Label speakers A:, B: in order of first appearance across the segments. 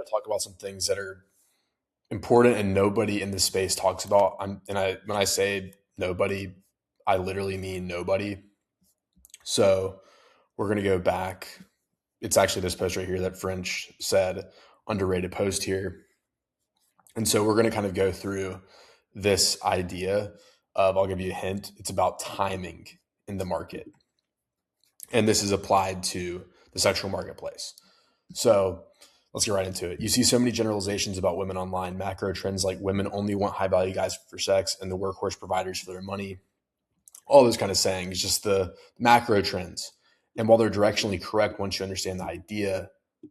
A: to talk about some things that are important and nobody in this space talks about. When I say nobody, I literally mean nobody. So we're going to go back. It's actually this post right here that French said, underrated post here. And so we're going to kind of go through this idea of, I'll give you a hint, it's about timing in the market. And this is applied to the sexual marketplace. So let's get right into it. You see so many generalizations about women online, macro trends like women only want high value guys for sex and the workhorse providers for their money. All those kind of sayings, just the macro trends. And while they're directionally correct, once you understand the idea,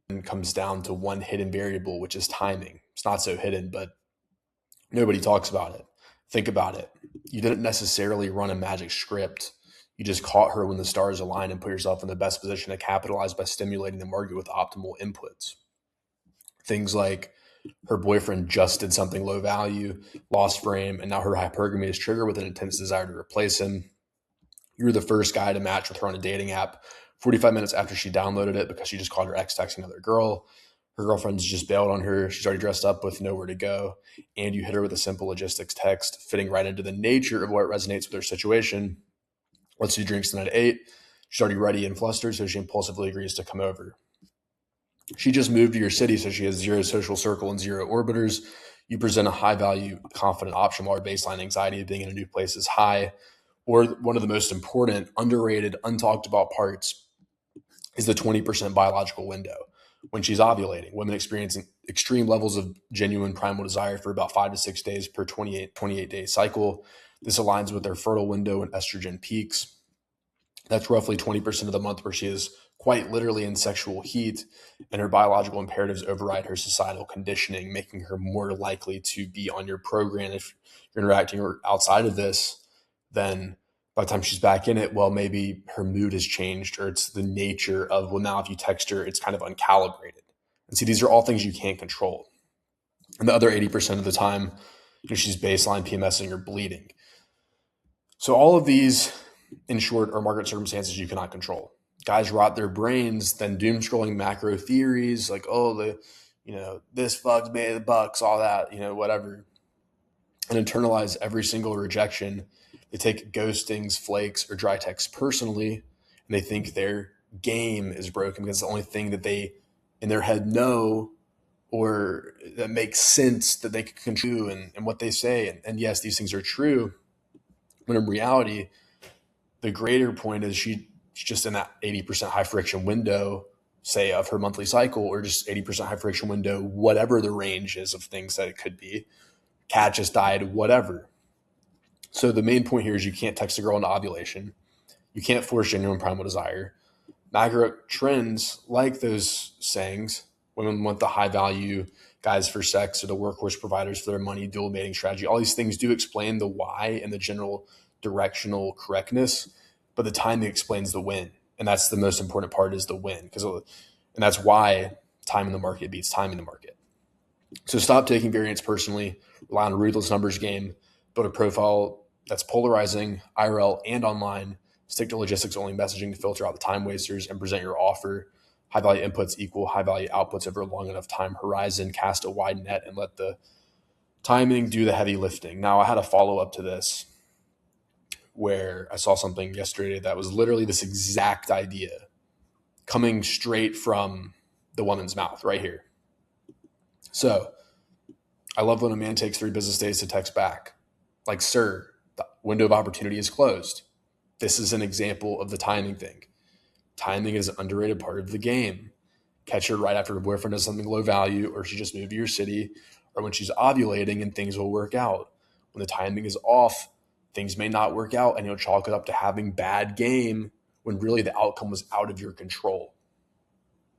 A: it comes down to one hidden variable, which is timing. It's not so hidden, but nobody talks about it. Think about it. You didn't necessarily run a magic script. You just caught her when the stars aligned and put yourself in the best position to capitalize by stimulating the market with optimal inputs. Things like her boyfriend just did something low value, lost frame, and now her hypergamy is triggered with an intense desire to replace him. You're the first guy to match with her on a dating app 45 minutes after she downloaded it because she just called her ex texting another girl. Her girlfriend's just bailed on her. She's already dressed up with nowhere to go. And you hit her with a simple logistics text fitting right into the nature of what resonates with her situation. Let's do drinks tonight at 8. She's already ready and flustered, so she impulsively agrees to come over. She just moved to your city, so she has zero social circle and zero orbiters. You present a high-value, confident option while her baseline anxiety of being in a new place is high. Or one of the most important, underrated, untalked about parts is the 20% biological window. When she's ovulating, women experiencing extreme levels of genuine primal desire for about 5 to 6 days per 28-day cycle. This aligns with their fertile window and estrogen peaks. That's roughly 20% of the month where she is quite literally in sexual heat, and her biological imperatives override her societal conditioning, making her more likely to be on your program. If you're interacting outside of this, then by the time she's back in it, well, maybe her mood has changed, or it's the nature of, well, now if you text her, it's kind of uncalibrated. And see, these are all things you can't control. And the other 80% of the time, she's baseline PMSing or bleeding. So all of these, in short, are market circumstances you cannot control. Guys rot their brains, then doom scrolling macro theories like, this fucks made the bucks, all that, whatever, and internalize every single rejection. They take ghostings, flakes, or dry text personally, and they think their game is broken because it's the only thing that they, in their head, know or that makes sense that they can control and what they say. And yes, these things are true, when in reality, the greater point is she's just in that 80% high friction window, say, of her monthly cycle, or just 80% high friction window, whatever the range is of things that it could be. Cat just died, whatever. So the main point here is you can't text a girl into ovulation. You can't force genuine primal desire. Macro trends like those sayings, women want the high value guys for sex or the workhorse providers for their money, dual mating strategy. All these things do explain the why and the general directional correctness, but the timing explains the when. And that's the most important part, is the when. And that's why time in the market beats time in the market. So stop taking variance personally, rely on a ruthless numbers game, build a profile that's polarizing, IRL and online, stick to logistics only messaging to filter out the time wasters, and present your offer. High value inputs equal high value outputs over a long enough time horizon. Cast a wide net and let the timing do the heavy lifting. Now, I had a follow-up to this where I saw something yesterday that was literally this exact idea coming straight from the woman's mouth right here. So I love when a man takes 3 business days to text back. Like, sir, the window of opportunity is closed. This is an example of the timing thing. Timing is an underrated part of the game. Catch her right after her boyfriend does something low value, or she just moved to your city, or when she's ovulating, and things will work out. When the timing is off, things may not work out, and you'll chalk it up to having bad game when really the outcome was out of your control.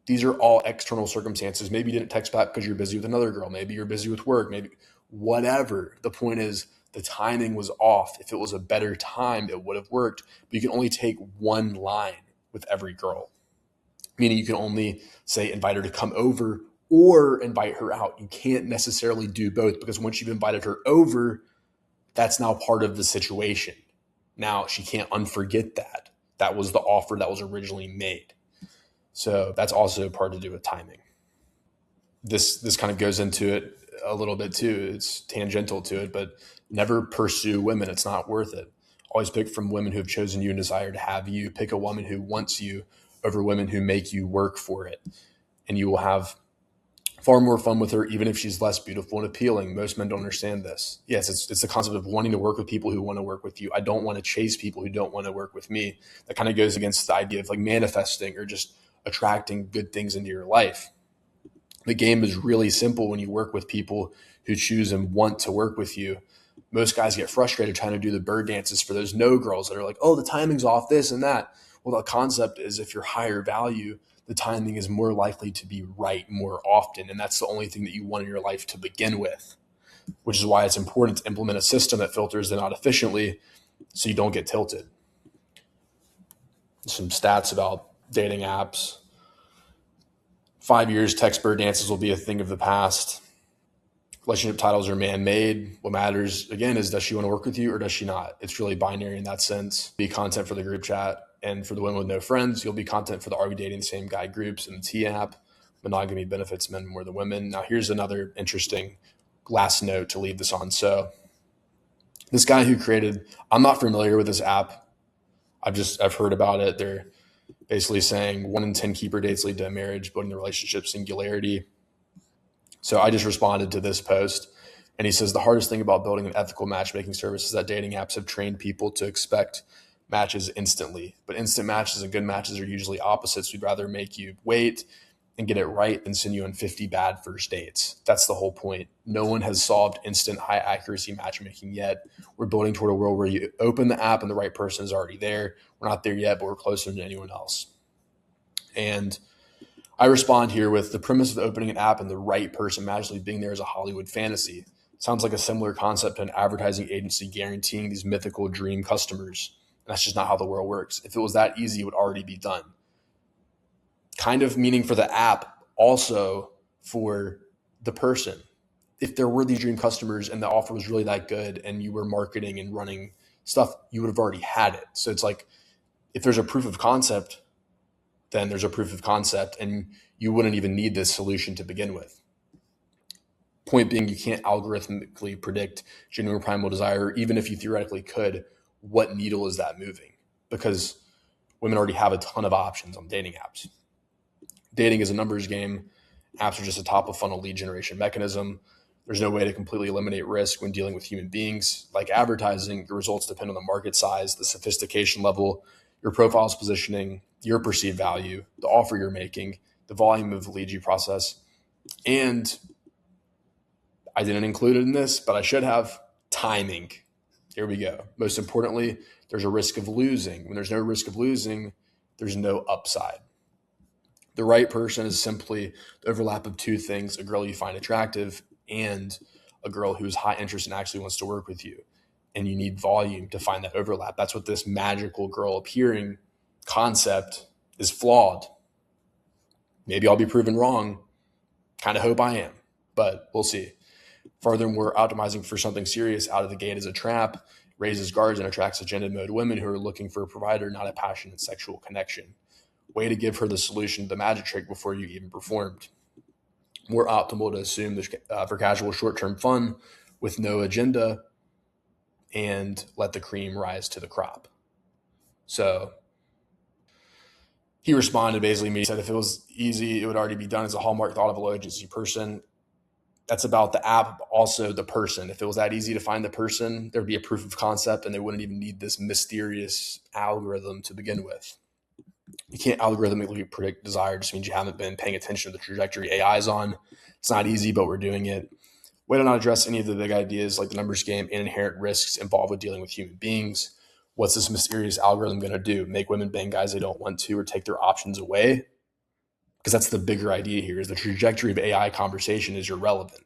A: These are all external circumstances. Maybe you didn't text back because you're busy with another girl. Maybe you're busy with work. Maybe whatever. The point is, the timing was off. If it was a better time, it would have worked. But you can only take one line with every girl, meaning you can only say invite her to come over or invite her out. You can't necessarily do both, because once you've invited her over, that's now part of the situation. Now she can't unforget that. That was the offer that was originally made. So that's also part to do with timing. this kind of goes into it a little bit too. It's tangential to it, but never pursue women. It's not worth it. Always pick from women who have chosen you and desire to have you. Pick a woman who wants you over women who make you work for it. And you will have far more fun with her, even if she's less beautiful and appealing. Most men don't understand this. Yes, it's the concept of wanting to work with people who want to work with you. I don't want to chase people who don't want to work with me. That kind of goes against the idea of like manifesting or just attracting good things into your life. The game is really simple when you work with people who choose and want to work with you. Most guys get frustrated trying to do the bird dances for those no girls that are like, oh, the timing's off, this and that. Well, the concept is if you're higher value, the timing is more likely to be right more often. And that's the only thing that you want in your life to begin with, which is why it's important to implement a system that filters them out efficiently so you don't get tilted. Some stats about dating apps. 5 years, text bird dances will be a thing of the past. Relationship titles are man-made. What matters, again, is does she want to work with you or does she not? It's really binary in that sense. Be content for the group chat. And for the women with no friends, you'll be content for the Are We Dating the Same Guy groups and the T app. Monogamy benefits men more than women. Now, here's another interesting last note to leave this on. So this guy who created, I'm not familiar with this app. I've heard about it. They're basically saying 1 in 10 keeper dates lead to a marriage, building the relationship singularity. So I just responded to this post, and he says the hardest thing about building an ethical matchmaking service is that dating apps have trained people to expect matches instantly. But instant matches and good matches are usually opposites. We'd rather make you wait and get it right than send you on 50 bad first dates. That's the whole point. No one has solved instant high accuracy matchmaking yet. We're building toward a world where you open the app and the right person is already there. We're not there yet, but we're closer than anyone else. And I respond here with the premise of opening an app and the right person magically being there is a Hollywood fantasy. Sounds like a similar concept to an advertising agency guaranteeing these mythical dream customers. And that's just not how the world works. If it was that easy, it would already be done. Kind of meaning for the app, also for the person. If there were these dream customers and the offer was really that good and you were marketing and running stuff, you would have already had it. So it's like if there's a proof of concept, then there's a proof of concept and you wouldn't even need this solution to begin with. Point being, you can't algorithmically predict genuine primal desire, even if you theoretically could. What needle is that moving? Because women already have a ton of options on dating apps. Dating is a numbers game. Apps are just a top of funnel lead generation mechanism. There's no way to completely eliminate risk when dealing with human beings. Like advertising, your results depend on the market size, the sophistication level, your profile's positioning, your perceived value, the offer you're making, the volume of leads you process. And I didn't include it in this, but I should have timing. Here we go. Most importantly, there's a risk of losing. When there's no risk of losing, there's no upside. The right person is simply the overlap of two things: a girl you find attractive and a girl who's high interest and actually wants to work with you. And you need volume to find that overlap. That's what this magical girl appearing concept is flawed. Maybe I'll be proven wrong. Kind of hope I am, but we'll see. Furthermore, optimizing for something serious out of the gate is a trap, raises guards, and attracts agenda mode women who are looking for a provider, not a passionate sexual connection. Way to give her the solution to the magic trick before you even performed. More optimal to assume this for casual short-term fun with no agenda and let the cream rise to the crop. So he responded basically, he said if it was easy, it would already be done as a hallmark thought of a low agency person. That's about the app, also the person. If it was that easy to find the person, there'd be a proof of concept and they wouldn't even need this mysterious algorithm to begin with. You can't algorithmically predict desire. It just means you haven't been paying attention to the trajectory AI is on. It's not easy, but we're doing it. Way to not address any of the big ideas like the numbers game and inherent risks involved with dealing with human beings. What's this mysterious algorithm going to do? Make women bang guys they don't want to or take their options away? Because that's the bigger idea here is the trajectory of AI conversation is irrelevant.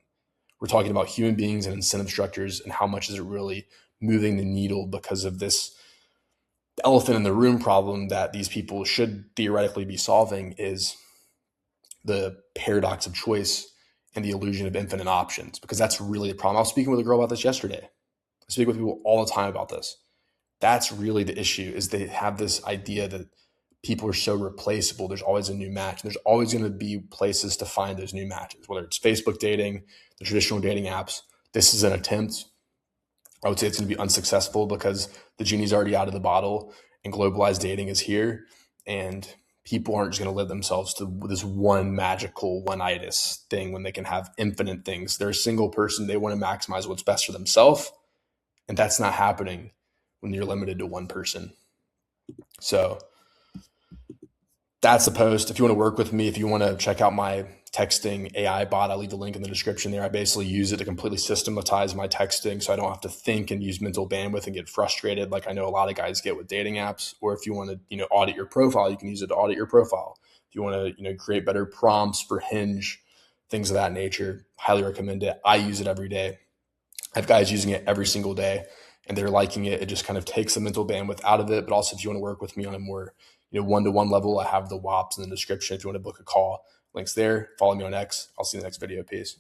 A: We're talking about human beings and incentive structures and how much is it really moving the needle because of this elephant in the room problem that these people should theoretically be solving is the paradox of choice and the illusion of infinite options, because that's really the problem. I was speaking with a girl about this yesterday. I speak with people all the time about this. That's really the issue is they have this idea that people are so replaceable. There's always a new match. There's always going to be places to find those new matches, whether it's Facebook dating, the traditional dating apps. This is an attempt. I would say it's going to be unsuccessful because the genie's already out of the bottle and globalized dating is here. And people aren't just going to live themselves to this one magical one-itis thing when they can have infinite things. They're a single person. They want to maximize what's best for themselves. And that's not happening when you're limited to one person. So that's the post. If you want to work with me, if you want to check out my texting AI bot, I'll leave the link in the description there. I basically use it to completely systematize my texting so I don't have to think and use mental bandwidth and get frustrated like I know a lot of guys get with dating apps. Or if you want to, audit your profile, you can use it to audit your profile. If you want to, create better prompts for Hinge, things of that nature, highly recommend it. I use it every day. I have guys using it every single day and they're liking it. It just kind of takes the mental bandwidth out of it. But also if you want to work with me on a more, one-to-one level, I have the WAPs in the description. If you want to book a call, links there. Follow me on X. I'll see you in the next video. Peace.